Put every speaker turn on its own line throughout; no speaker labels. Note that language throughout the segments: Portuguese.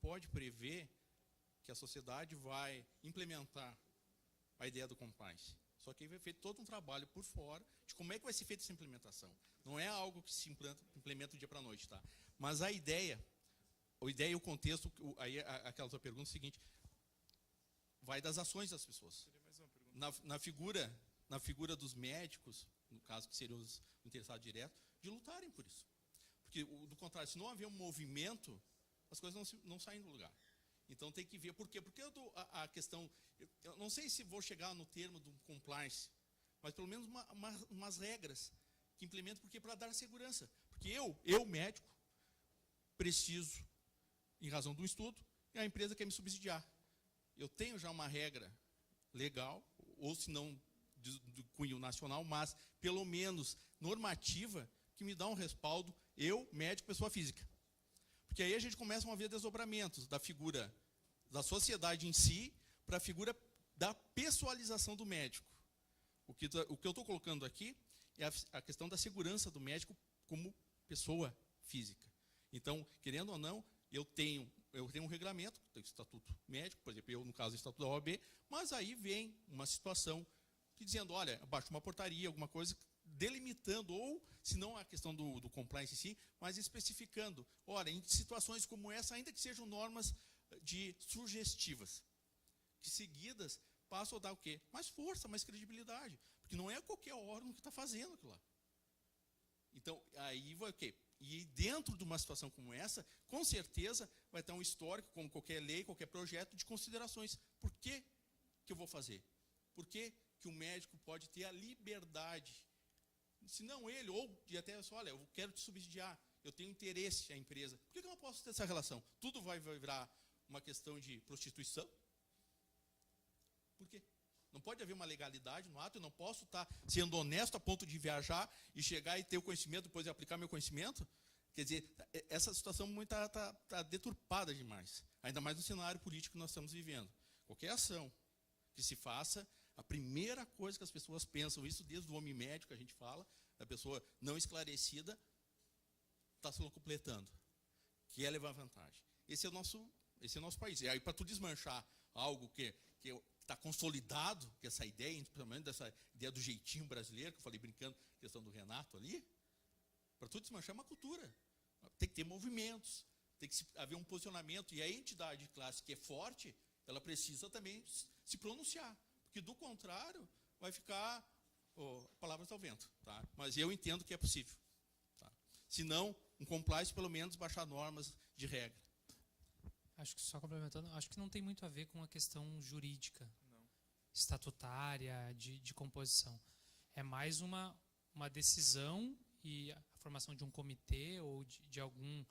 pode prever que a sociedade vai implementar a ideia do compliance. Só que vai feito todo um trabalho por fora de como é que vai ser feita essa implementação. Não é algo que se implementa do dia para a noite, tá? Mas a ideia e o contexto, aí aquela tua pergunta é o seguinte, vai das ações das pessoas. Na figura dos médicos, no caso que seriam os interessados diretos, de lutarem por isso. Porque, do contrário, se não haver um movimento, as coisas não saem do lugar. Então tem que ver por quê. Porque a questão, eu não sei se vou chegar no termo do compliance, mas pelo menos umas regras que implementam, porque para dar segurança. Porque eu médico, preciso, em razão do estudo, e a empresa quer me subsidiar. Eu tenho já uma regra legal, ou se não do cunho nacional, mas pelo menos normativa, que me dá um respaldo, eu, médico, pessoa física. Porque aí a gente começa a ver desdobramentos da figura da sociedade em si para a figura da pessoalização do médico. O que eu estou colocando aqui é a questão da segurança do médico como pessoa física. Então, querendo ou não, eu tenho um regulamento, tem o estatuto médico, por exemplo, eu, no caso, o estatuto da OAB, mas aí vem uma situação que dizendo, olha, abaixo uma portaria, alguma coisa, delimitando, ou, se não a questão do compliance em si, mas especificando, olha, em situações como essa, ainda que sejam normas sugestivas, que seguidas passam a dar o quê? Mais força, mais credibilidade, porque não é qualquer órgão que está fazendo aquilo lá. Então, aí vai o quê? E dentro de uma situação como essa, com certeza vai ter um histórico, como qualquer lei, qualquer projeto, de considerações. Por que eu vou fazer? Por que o médico pode ter a liberdade, se não ele, ou de até, olha, eu quero te subsidiar, eu tenho interesse na empresa. Por que eu não posso ter essa relação? Tudo vai virar uma questão de prostituição? Por quê? Não pode haver uma legalidade no ato, eu não posso estar sendo honesto a ponto de viajar e chegar e ter o conhecimento, depois de aplicar meu conhecimento. Quer dizer, essa situação está deturpada demais. Ainda mais no cenário político que nós estamos vivendo. Qualquer ação que se faça, a primeira coisa que as pessoas pensam, isso desde o homem médico que a gente fala, da pessoa não esclarecida, está se completando, que é levar vantagem. Esse é o nosso país. E aí, para tu desmanchar algo que está consolidado, que essa ideia, principalmente dessa ideia do jeitinho brasileiro, que eu falei brincando, questão do Renato ali, para tu desmanchar uma cultura. Tem que ter movimentos, tem que haver um posicionamento, e a entidade de classe que é forte, ela precisa também se pronunciar, porque do contrário, vai ficar palavras ao vento. Tá? Mas eu entendo que é possível. Tá? Se não, um compliance, pelo menos, baixar normas de regra.
Acho que, só complementando, acho que não tem muito a ver com a questão jurídica,
não,
estatutária, de composição. É mais uma decisão e a formação de um comitê ou de algum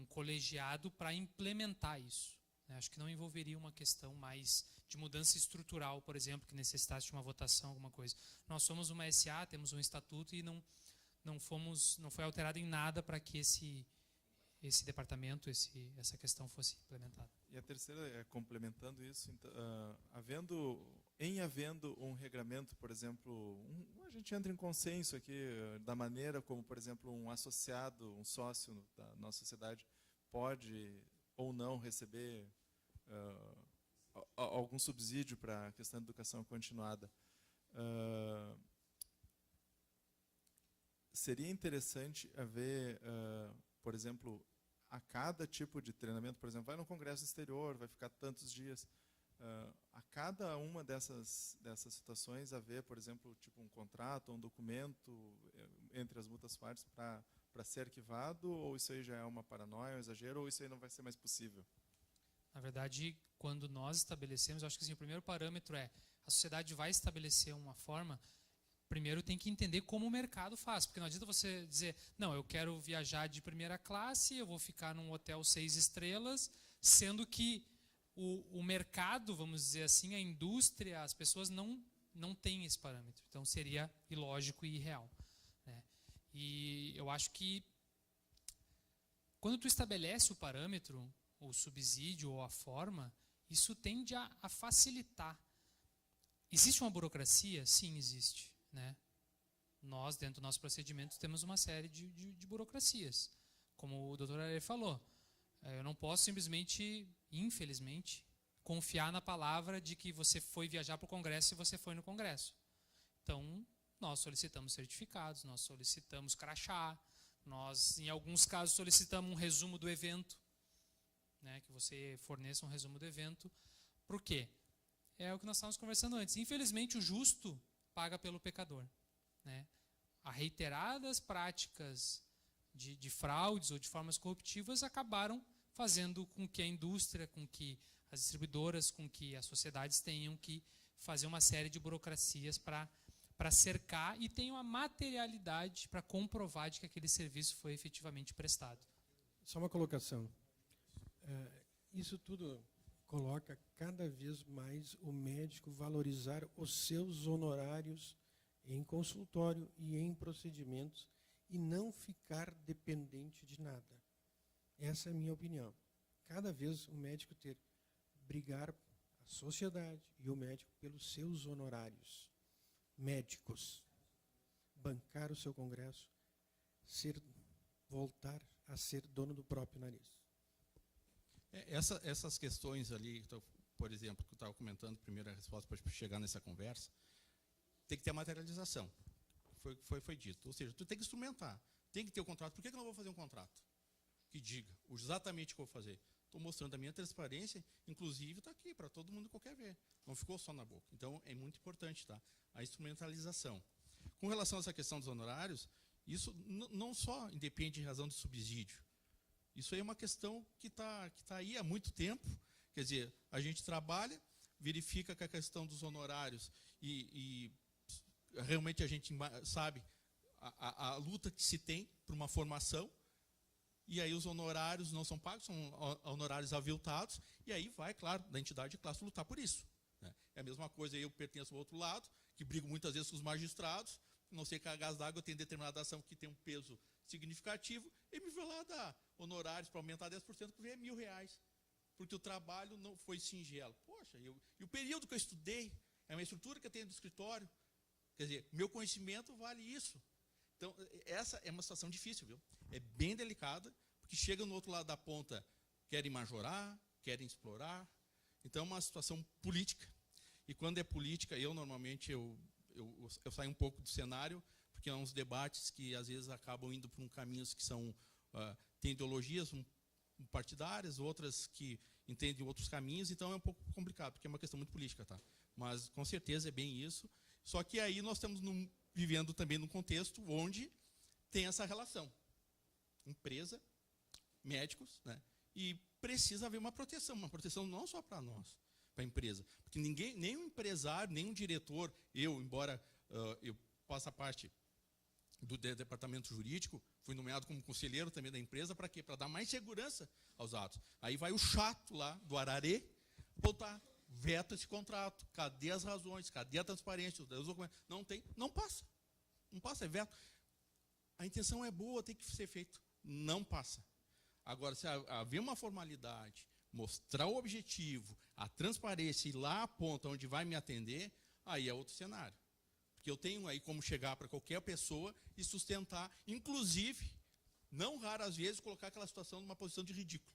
colegiado para implementar isso. Acho que não envolveria uma questão mais de mudança estrutural, por exemplo, que necessitasse de uma votação, alguma coisa. Nós somos uma SA, temos um estatuto e não foi alterado em nada para que esse departamento, essa questão fosse implementada.
E a terceira, complementando isso, então, havendo um regramento, por exemplo, a gente entra em consenso aqui da maneira como, por exemplo, um associado, um sócio da nossa sociedade pode ou não receber algum subsídio para a questão da educação continuada. Seria interessante haver, por exemplo, a cada tipo de treinamento, por exemplo, vai no congresso exterior, vai ficar tantos dias, a cada uma dessas situações haver, por exemplo, tipo um contrato, um documento entre as mútuas partes para ser arquivado, ou isso aí já é uma paranoia, um exagero, ou isso aí não vai ser mais possível?
Na verdade, quando nós estabelecemos, acho que assim, o primeiro parâmetro é a sociedade vai estabelecer uma forma. Primeiro tem que entender como o mercado faz, porque não adianta você dizer, não, eu quero viajar de primeira classe, eu vou ficar num hotel 6 estrelas, sendo que o mercado, vamos dizer assim, a indústria, as pessoas não têm esse parâmetro. Então seria ilógico e irreal. Né? E eu acho que quando tu estabelece o parâmetro, o subsídio ou a forma, isso tende a facilitar. Existe uma burocracia? Sim, existe. Né? Nós, dentro do nosso procedimento, temos uma série de burocracias. Como o doutor Aire falou, Eu não posso simplesmente, infelizmente, confiar na palavra de que você foi viajar para o Congresso e você foi no Congresso. Então, nós solicitamos certificados, nós solicitamos crachá, nós, em alguns casos, solicitamos um resumo do evento, né, que você forneça um resumo do evento. Por quê? É o que nós estávamos conversando antes. Infelizmente, o justo paga pelo pecador, né? As reiteradas práticas de fraudes ou de formas corruptivas acabaram fazendo com que a indústria, com que as distribuidoras, com que as sociedades tenham que fazer uma série de burocracias para cercar e tenham a materialidade para comprovar de que aquele serviço foi efetivamente prestado.
Só uma colocação. Isso tudo coloca cada vez mais o médico valorizar os seus honorários em consultório e em procedimentos e não ficar dependente de nada. Essa é a minha opinião. Cada vez o médico brigar a sociedade e o médico pelos seus honorários. Médicos, bancar o seu congresso, voltar a ser dono do próprio nariz.
Essas questões ali, por exemplo, que eu estava comentando, primeira resposta para chegar nessa conversa, tem que ter a materialização. Foi dito. Ou seja, tu tem que instrumentar, tem que ter o contrato. Por que eu não vou fazer um contrato que diga exatamente o que eu vou fazer? Estou mostrando a minha transparência, inclusive está aqui, para todo mundo qualquer ver. Não ficou só na boca. Então, é muito importante, tá? A instrumentalização. Com relação a essa questão dos honorários, isso não só independe de razão de subsídio. Isso aí é uma questão que tá aí há muito tempo. Quer dizer, a gente trabalha, verifica que a questão dos honorários e realmente a gente sabe a luta que se tem para uma formação, e aí os honorários não são pagos, são honorários aviltados, e aí vai, claro, da entidade de classe lutar por isso, né? É a mesma coisa, eu pertenço ao outro lado, que brigo muitas vezes com os magistrados, não sei que a gás d'água tem determinada ação que tem um peso significativo, e me vai lá dar honorários para aumentar 10%, porque é R$1.000, porque o trabalho não foi singelo. Poxa, e o período que eu estudei, é uma estrutura que eu tenho do escritório, quer dizer, meu conhecimento vale isso. Então, essa é uma situação difícil, viu? É bem delicada, porque chega no outro lado da ponta, querem majorar, querem explorar. Então, é uma situação política. E quando é política, normalmente, eu saio um pouco do cenário, porque há uns debates que, às vezes, acabam indo por caminhos que são... tem ideologias partidárias, outras que entendem outros caminhos, então é um pouco complicado, porque é uma questão muito política, tá? Mas, com certeza, é bem isso. Só que aí nós estamos vivendo também num contexto onde tem essa relação. Empresa, médicos, né? E precisa haver uma proteção não só para nós, para a empresa. Porque nenhum empresário, nenhum diretor, embora eu faça parte do departamento jurídico, fui nomeado como conselheiro também da empresa, para quê? Para dar mais segurança aos atos. Aí vai o chato lá do Ararê, botar, veta esse contrato, cadê as razões, cadê a transparência, os documentos? Não tem, não passa, é veto. A intenção é boa, tem que ser feito, não passa. Agora, se haver uma formalidade, mostrar o objetivo, a transparência, e lá a ponta onde vai me atender, aí é outro cenário. Porque eu tenho aí como chegar para qualquer pessoa e sustentar, inclusive, não raras vezes, colocar aquela situação numa posição de ridículo.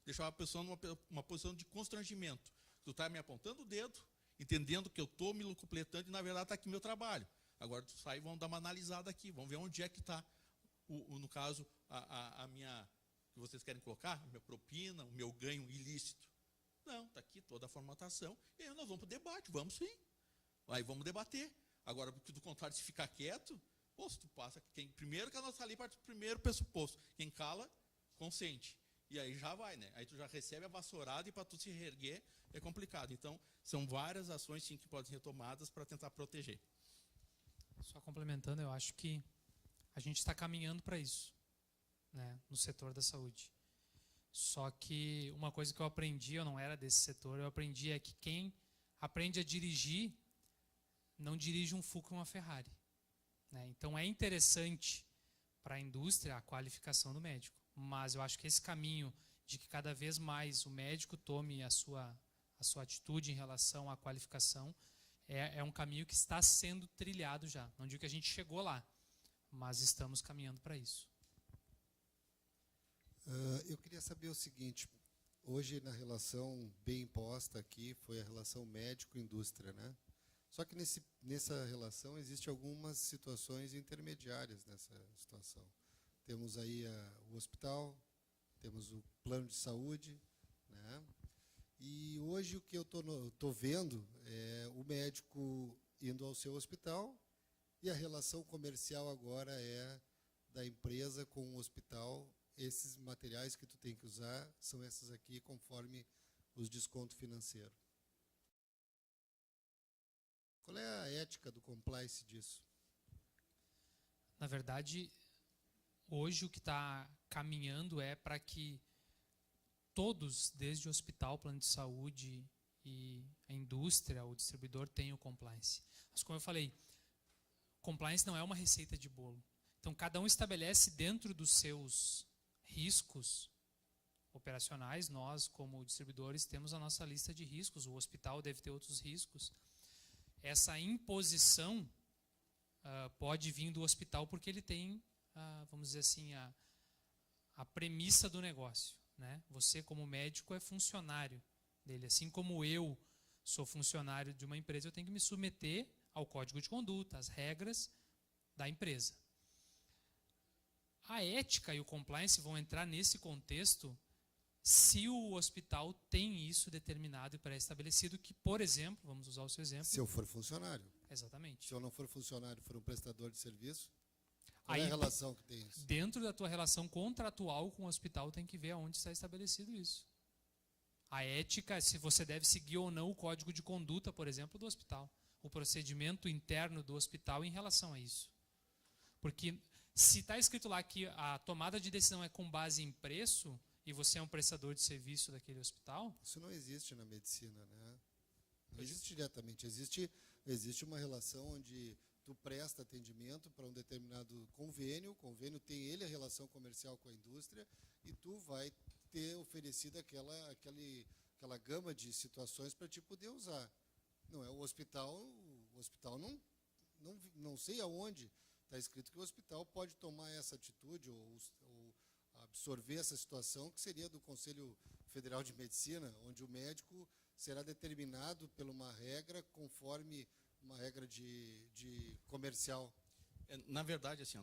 Deixar a pessoa numa posição de constrangimento. Tu está me apontando o dedo, entendendo que eu estou me completando e, na verdade, está aqui meu trabalho. Agora, tu sai e vamos dar uma analisada aqui, vamos ver onde é que está, no caso, a minha, que vocês querem colocar, a minha propina, o meu ganho ilícito. Não, está aqui toda a formatação, e aí nós vamos para o debate, vamos sim. Aí vamos debater. Agora, do contrário, se ficar quieto, se tu passa, primeiro que a nossa lei parte do primeiro pressuposto, quem cala, consente. E aí já vai, né? Aí tu já recebe a vassourada e para tu se reerguer é complicado. Então, são várias ações, sim, que podem ser retomadas para tentar proteger.
Só complementando, eu acho que a gente está caminhando para isso, né, no setor da saúde. Só que uma coisa que eu aprendi, eu não era desse setor, eu aprendi é que quem aprende a dirigir não dirige um Fusca ou uma Ferrari, né? Então é interessante para a indústria a qualificação do médico, mas eu acho que esse caminho de que cada vez mais o médico tome a sua atitude em relação à qualificação é um caminho que está sendo trilhado já. Não digo que a gente chegou lá, mas estamos caminhando para isso.
Eu queria saber o seguinte, hoje na relação bem imposta aqui foi a relação médico-indústria, né? Só que nessa relação existem algumas situações intermediárias nessa situação. Temos aí o hospital, temos o plano de saúde, né? E hoje o que eu estou vendo é o médico indo ao seu hospital e a relação comercial agora é da empresa com o hospital. Esses materiais que tu tem que usar são esses aqui, conforme os descontos financeiros. Qual é a ética do compliance disso?
Na verdade, hoje o que está caminhando é para que todos, desde o hospital, plano de saúde e a indústria, o distribuidor, tenham compliance. Mas como eu falei, compliance não é uma receita de bolo. Então, cada um estabelece dentro dos seus riscos operacionais. Nós, como distribuidores, temos a nossa lista de riscos. O hospital deve ter outros riscos. Essa imposição pode vir do hospital porque ele tem, vamos dizer assim, a premissa do negócio, né? Você, como médico, é funcionário dele. Assim como eu sou funcionário de uma empresa, eu tenho que me submeter ao código de conduta, às regras da empresa. A ética e o compliance vão entrar nesse contexto se o hospital tem isso determinado e pré-estabelecido, que, por exemplo, vamos usar o seu exemplo.
Se eu for funcionário.
Exatamente.
Se eu não for funcionário, for um prestador de serviço, qual é
Aí,
a relação que tem isso?
dentro da tua relação contratual com o hospital, tem que ver aonde está estabelecido isso. A ética, se você deve seguir ou não o código de conduta, por exemplo, do hospital. O procedimento interno do hospital em relação a isso. Porque se está escrito lá que a tomada de decisão é com base em preço, e você é um prestador de serviço daquele hospital...
Isso não existe na medicina, né? Não existe diretamente. Existe uma relação onde tu presta atendimento para um determinado convênio, o convênio tem ele a relação comercial com a indústria, e tu vai ter oferecido aquela gama de situações para te poder usar. Não é o hospital não sei aonde está escrito que o hospital pode tomar essa atitude ou absorver essa situação, que seria do Conselho Federal de Medicina, onde o médico será determinado por uma regra conforme uma regra de comercial.
Na verdade, assim,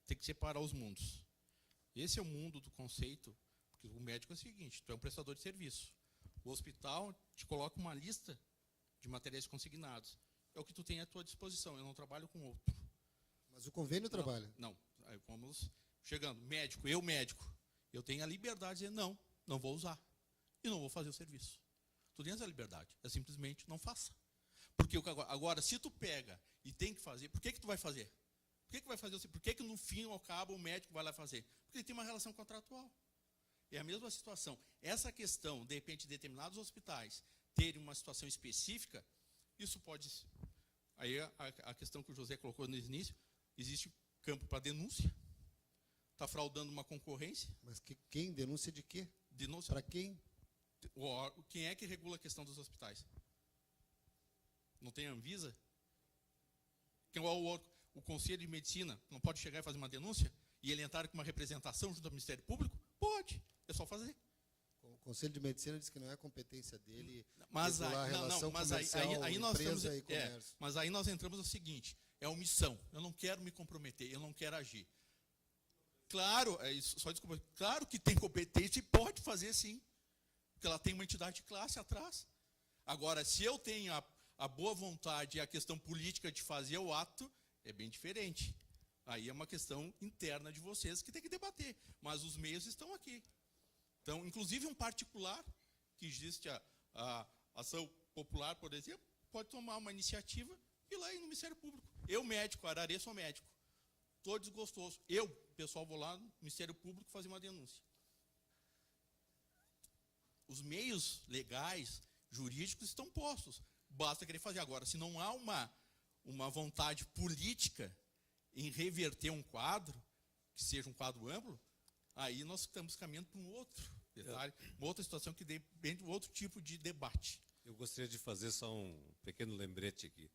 tem que separar os mundos. Esse é o mundo do conceito, porque o médico é o seguinte, tu é um prestador de serviço. O hospital te coloca uma lista de materiais consignados. É o que tu tem à tua disposição, eu não trabalho com outro.
Mas o convênio trabalha?
Não. Aí vamos chegando. Médico, eu tenho a liberdade de dizer, não vou usar. E não vou fazer o serviço. Tu tens a liberdade, é simplesmente não faça. Porque agora, se tu pega e tem que fazer, por que tu vai fazer? Por que no fim, ao cabo, o médico vai lá fazer? Porque ele tem uma relação contratual. É a mesma situação. Essa questão, de repente, de determinados hospitais terem uma situação específica, isso pode... Aí a questão que o José colocou no início, existe campo para denúncia, está fraudando uma concorrência.
Mas quem? Denúncia de quê?
Denúncia.
Para quem?
Quem é que regula a questão dos hospitais? Não tem a Anvisa? O Conselho de Medicina não pode chegar e fazer uma denúncia? E ele entrar com uma representação junto ao Ministério Público? Pode, é só fazer.
O Conselho de Medicina diz que não é competência dele
mas
regular a relação comercial,
aí nós
empresa e comércio.
Mas aí nós entramos no seguinte, é omissão. Eu não quero me comprometer, eu não quero agir. Claro, claro que tem competência e pode fazer sim. Porque ela tem uma entidade de classe atrás. Agora, se eu tenho a boa vontade e a questão política de fazer o ato, é bem diferente. Aí é uma questão interna de vocês que tem que debater. Mas os meios estão aqui. Então, inclusive um particular, que existe a ação popular, por exemplo, pode tomar uma iniciativa e ir lá no Ministério Público. Eu, médico, Ararê, sou médico. Estou desgostoso. Eu, pessoal, vou lá no Ministério Público fazer uma denúncia. Os meios legais, jurídicos, estão postos. Basta querer fazer. Agora, se não há uma vontade política em reverter um quadro, que seja um quadro amplo, aí nós estamos caminhando para um outro detalhe, uma outra situação que depende de outro tipo de debate.
Eu gostaria de fazer só um pequeno lembrete aqui.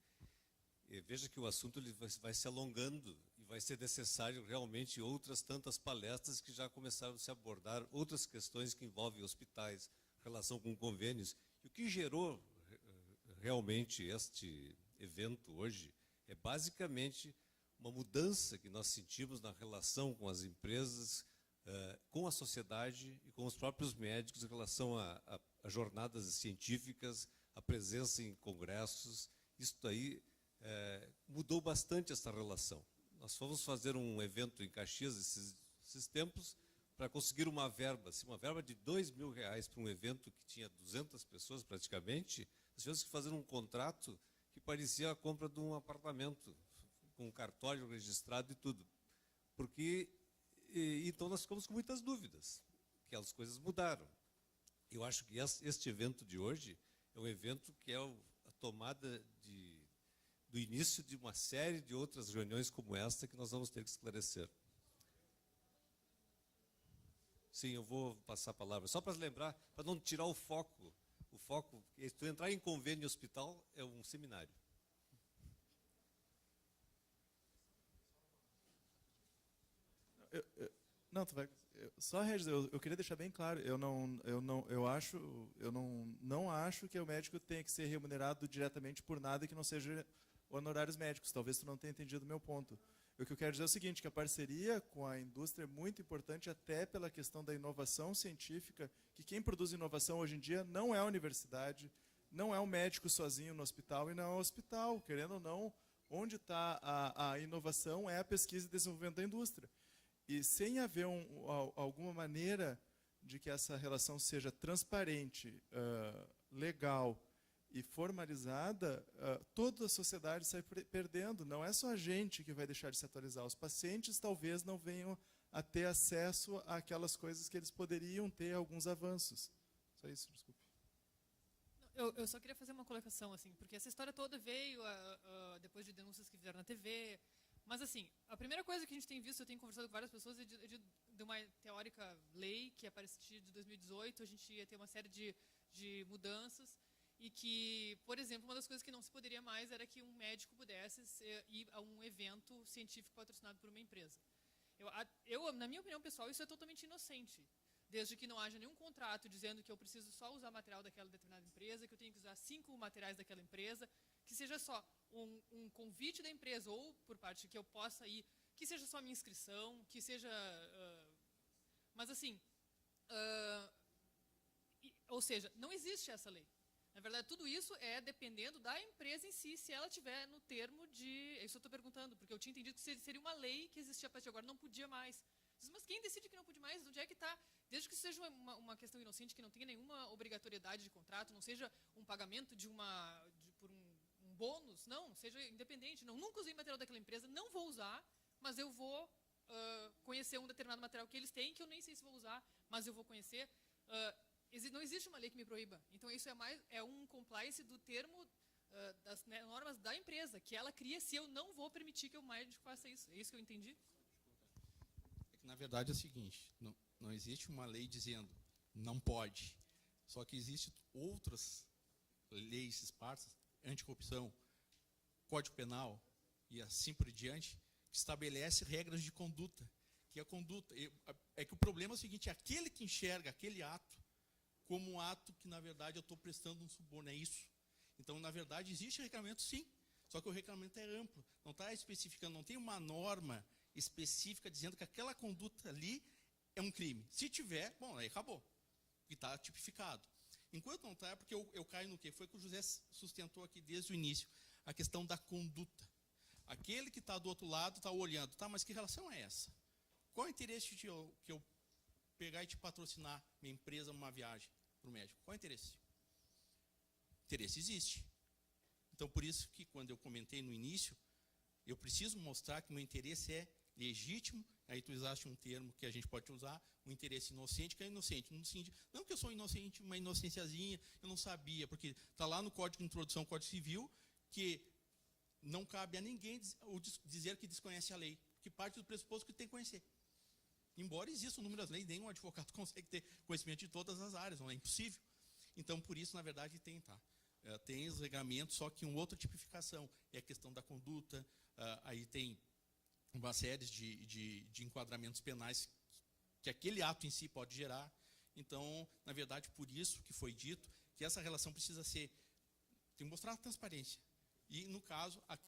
Veja que o assunto ele vai se alongando e vai ser necessário realmente outras tantas palestras que já começaram a se abordar outras questões que envolvem hospitais, relação com convênios. E o que gerou realmente este evento hoje é basicamente uma mudança que nós sentimos na relação com as empresas, com a sociedade e com os próprios médicos em relação a jornadas científicas, a presença em congressos. Isso aí mudou bastante essa relação. Nós fomos fazer um evento em Caxias esses tempos para conseguir uma verba de R$2.000 para um evento que tinha 200 pessoas praticamente. Nós tivemos que fazer um contrato que parecia a compra de um apartamento, com um cartório registrado e tudo. Então nós ficamos com muitas dúvidas, que as coisas mudaram. Eu acho que este evento de hoje é um evento que é a tomada do início de uma série de outras reuniões como esta que nós vamos ter que esclarecer. Sim, eu vou passar a palavra. Só para lembrar, para não tirar o foco. O foco, se tu entrar em convênio hospital, é um seminário.
Não, tu vai. Só, Regis, eu queria deixar bem claro, eu não acho que o médico tenha que ser remunerado diretamente por nada que não seja honorários médicos. Talvez tu não tenha entendido o meu ponto. O que eu quero dizer é o seguinte, que a parceria com a indústria é muito importante até pela questão da inovação científica, que quem produz inovação hoje em dia não é a universidade, não é um médico sozinho no hospital e não é o hospital. Querendo ou não, onde está a inovação é a pesquisa e desenvolvimento da indústria. E sem haver alguma maneira de que essa relação seja transparente, legal e formalizada, toda a sociedade sai perdendo. Não é só a gente que vai deixar de se atualizar. Os pacientes talvez não venham a ter acesso àquelas coisas que eles poderiam ter alguns avanços. Só isso, desculpe.
Eu só queria fazer uma colocação, assim, porque essa história toda veio depois de denúncias que fizeram na TV. Mas, assim, a primeira coisa que a gente tem visto, eu tenho conversado com várias pessoas, é de uma teórica lei que, a partir de 2018, a gente ia ter uma série de mudanças e que, por exemplo, uma das coisas que não se poderia mais era que um médico pudesse ir a um evento científico patrocinado por uma empresa. Na minha opinião pessoal, isso é totalmente inocente. Desde que não haja nenhum contrato dizendo que eu preciso só usar material daquela determinada empresa, que eu tenho que usar 5 materiais daquela empresa, que seja só um convite da empresa ou por parte que eu possa ir, que seja só a minha inscrição, que seja... mas assim, ou seja, não existe essa lei. Na verdade, tudo isso é dependendo da empresa em si, se ela tiver no termo de... Isso eu estou perguntando, porque eu tinha entendido que seria uma lei que existia a partir de agora, não podia mais. Mas quem decide que não pode mais? Onde é que está? Desde que seja uma questão inocente, que não tenha nenhuma obrigatoriedade de contrato, não seja um pagamento por um bônus, não, seja independente. Não, nunca usei material daquela empresa, não vou usar, mas eu vou conhecer um determinado material que eles têm, que eu nem sei se vou usar, mas eu vou conhecer. Não existe uma lei que me proíba. Então, isso é um compliance do termo das normas da empresa, que ela cria se eu não vou permitir que o médico faça isso. É isso que eu entendi?
Na verdade é o seguinte, não existe uma lei dizendo não pode, só que existem outras leis esparsas, anticorrupção, Código Penal e assim por diante, que estabelece regras de conduta, que a conduta, é que o problema é o seguinte, aquele que enxerga aquele ato como um ato que na verdade eu estou prestando um suborno, é isso. Então na verdade existe reclamamento sim, só que o reclamamento é amplo, não está especificando, não tem uma norma específica dizendo que aquela conduta ali é um crime. Se tiver, bom, aí acabou. E está tipificado. Enquanto não está, é porque eu caio no quê? Foi o que o José sustentou aqui desde o início. A questão da conduta. Aquele que está do outro lado está olhando. Tá, mas que relação é essa? Qual é o interesse de que eu pegar e te patrocinar minha empresa numa viagem para o médico? Qual é o interesse? Interesse existe. Então, por isso que quando eu comentei no início, eu preciso mostrar que meu interesse é legítimo, aí tu usaste um termo que a gente pode usar, um interesse inocente, que é inocente. Não que eu sou inocente, uma inocênciazinha, eu não sabia, porque está lá no Código de Introdução ao Código Civil, que não cabe a ninguém dizer que desconhece a lei, que parte do pressuposto que tem que conhecer. Embora exista o número das leis, nenhum advogado consegue ter conhecimento de todas as áreas, não é impossível. Então, por isso, na verdade, tem os regulamentos, só que uma outra tipificação, é a questão da conduta, aí tem uma série de enquadramentos penais que aquele ato em si pode gerar. Então, na verdade, por isso que foi dito que essa relação precisa ser, tem que mostrar transparência. E, no caso,